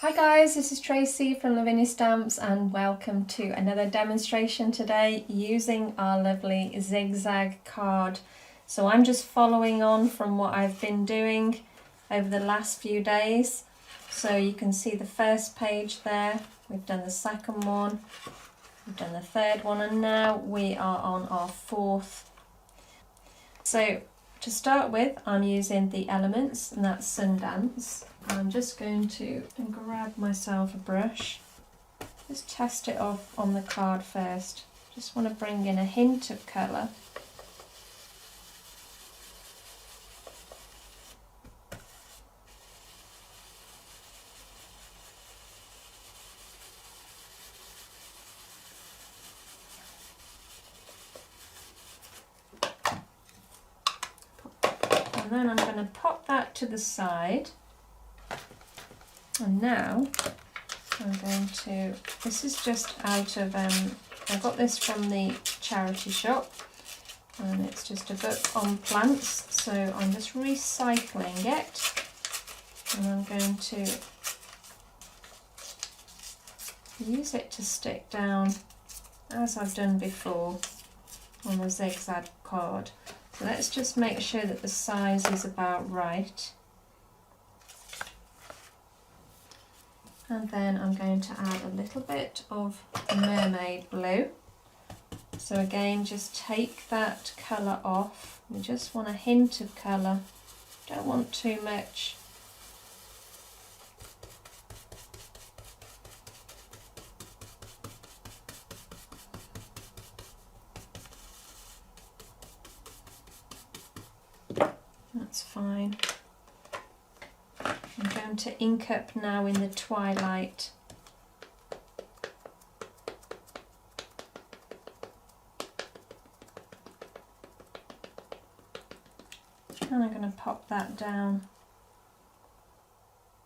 Hi guys, this is Tracy from Lavinia Stamps and welcome to another demonstration today using our lovely ZigZag card. So I'm just following on from what I've been doing over the last few days. So you can see the first page there, we've done the second one, we've done the third one, and now we are on our fourth. So to start with, I'm using the elements, and that's Sundance. I'm just going to grab myself a brush, just test it off on the card first. Just want to bring in a hint of colour. And then I'm going to pop that to the side. And now I'm going to, this is just out of, I got this from the charity shop, and it's just a book on plants, so I'm just recycling it, and I'm going to use it to stick down as I've done before on the ZigZag card. So let's just make sure that the size is about right. And then I'm going to add a little bit of mermaid blue. So again, just take that colour off. We just want a hint of colour, don't want too much. That's fine. I'm going to ink up now in the twilight. And I'm going to pop that down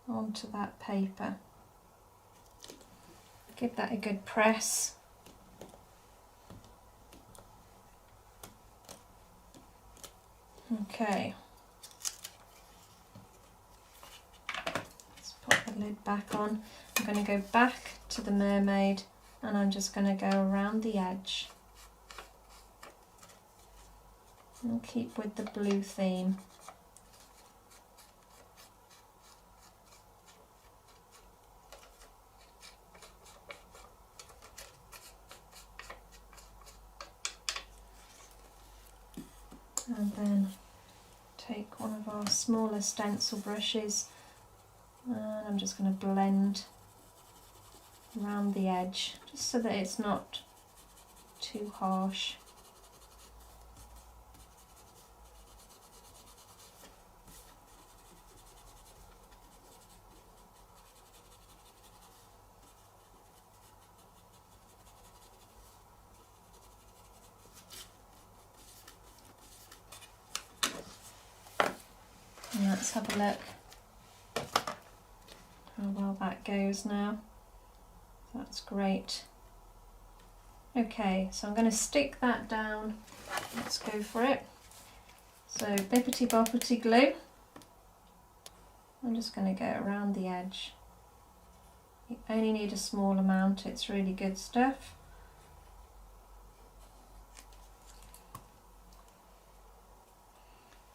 onto that paper. Give that a good press. Okay. Lid back on. I'm going to go back to the mermaid and I'm just going to go around the edge and keep with the blue theme. And then take one of our smaller stencil brushes, and I'm just going to blend around the edge just so that it's not too harsh. And let's have a look how well that goes now. That's great. Okay, so I'm going to stick that down. Let's go for it. So Bippity Boppity Glue. I'm just going to go around the edge. You only need a small amount, it's really good stuff.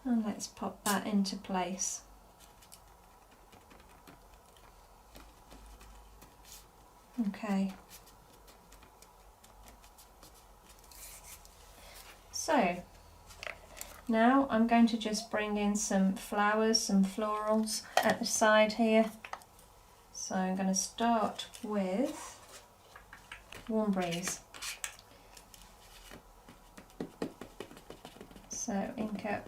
And let's pop that into place. Okay, so now I'm going to just bring in some flowers, some florals at the side here. So I'm going to start with Warm Breeze. So ink up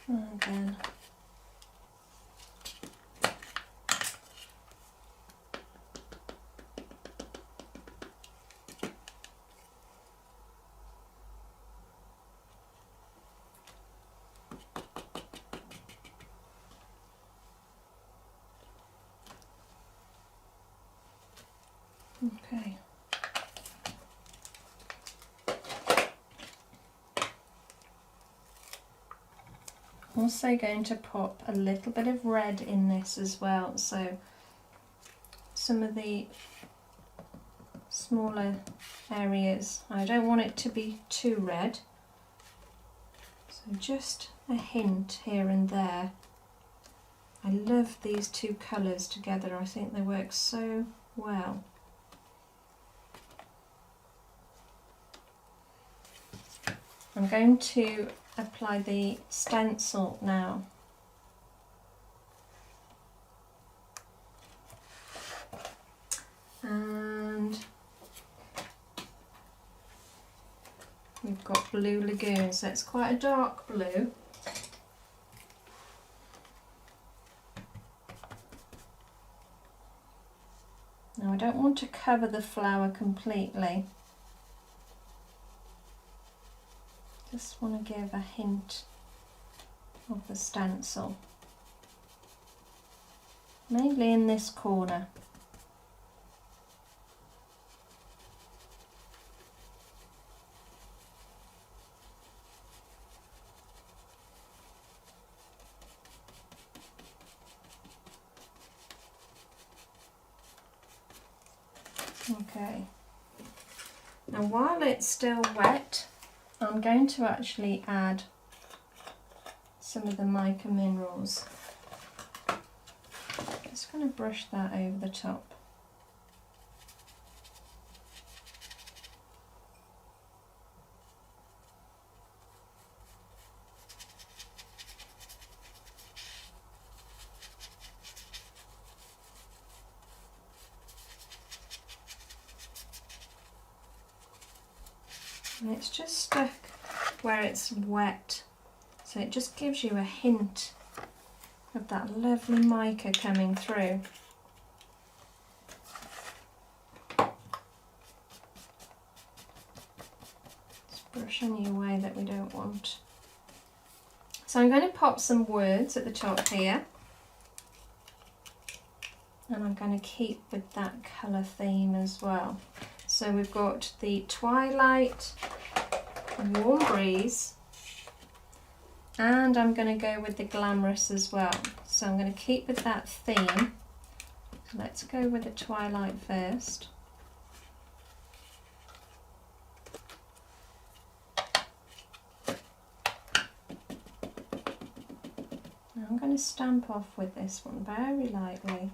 and then Okay. Also going to pop a little bit of red in this as well, so some of the smaller areas, I don't want it to be too red, so just a hint here and there. I love these two colours together, I think they work so well. I'm going to apply the stencil now. And we've got Blue Lagoon, so it's quite a dark blue. Now I don't want to cover the flower completely. Just want to give a hint of the stencil, mainly in this corner. Okay, now while it's still wet, I'm going to actually add some of the mica minerals. Just going to brush that over the top. And it's just stuck where it's wet, so it just gives you a hint of that lovely mica coming through. Just brush any away that we don't want. So I'm going to pop some words at the top here, and I'm going to keep with that colour theme as well. So we've got the twilight, warm breeze, and I'm going to go with the glamorous as well. So I'm going to keep with that theme. Let's go with the twilight first. Now I'm going to stamp off with this one very lightly.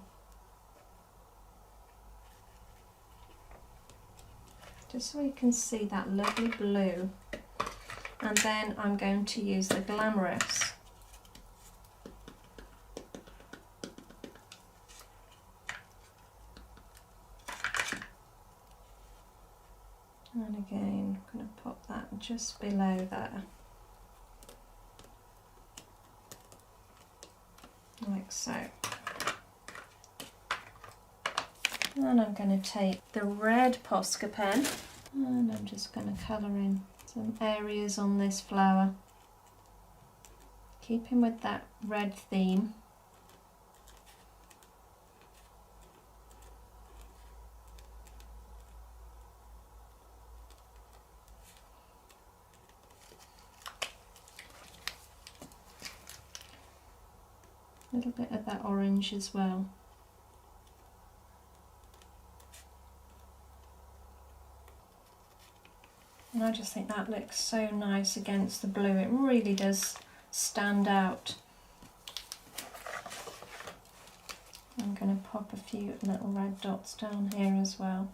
Just so you can see that lovely blue. And then I'm going to use the glamorous. And again, I'm going to pop that just below there. Like so. And I'm going to take the red Posca pen and I'm just going to colour in some areas on this flower, keeping with that red theme. A little bit of that orange as well. And I just think that looks so nice against the blue. It really does stand out. I'm going to pop a few little red dots down here as well.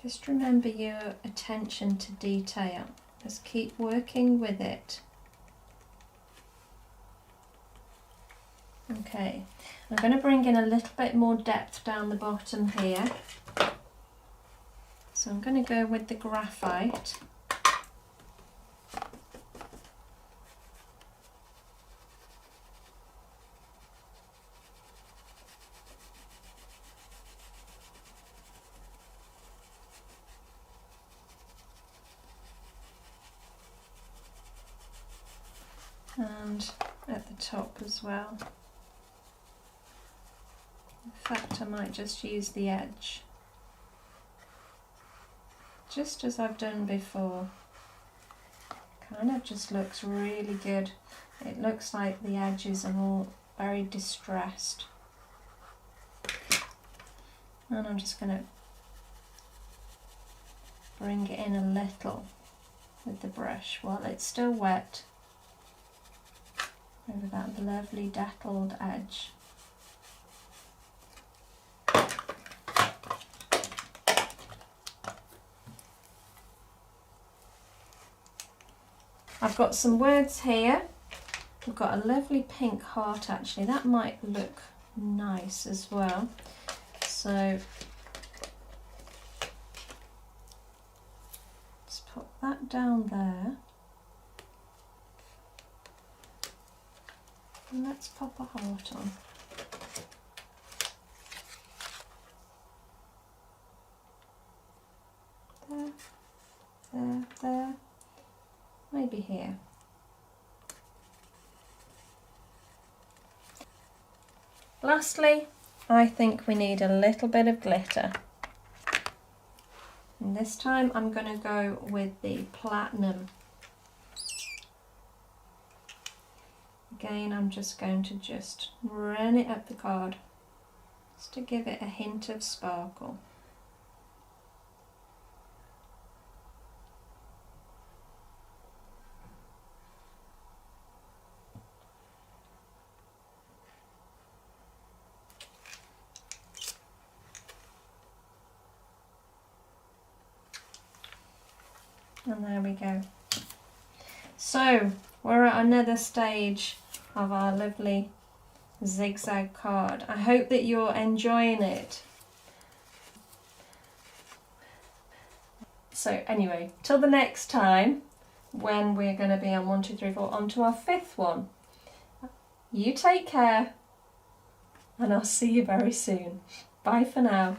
Just remember your attention to detail. Just keep working with it. Okay, I'm going to bring in a little bit more depth down the bottom here. So I'm going to go with the graphite. and at the top as well. In fact, I might just use the edge, just as I've done before. Kind of just looks really good. It looks like the edges are all very distressed. And I'm just going to bring it in a little with the brush while it's still wet over that lovely dappled edge. I've got some words here. I've got a lovely pink heart actually. That might look nice as well. So just put that down there. And let's pop a heart on. There, there, there. Maybe here. Lastly, I think we need a little bit of glitter. And this time I'm going to go with the platinum. Again, I'm just going to run it up the card, just to give it a hint of sparkle. And there we go. So we're at another stage of our lovely zigzag card. I hope that you're enjoying it. So anyway, till the next time when we're going to be on 1, 2, 3, 4 on to our 5th one. You take care and I'll see you very soon. Bye for now.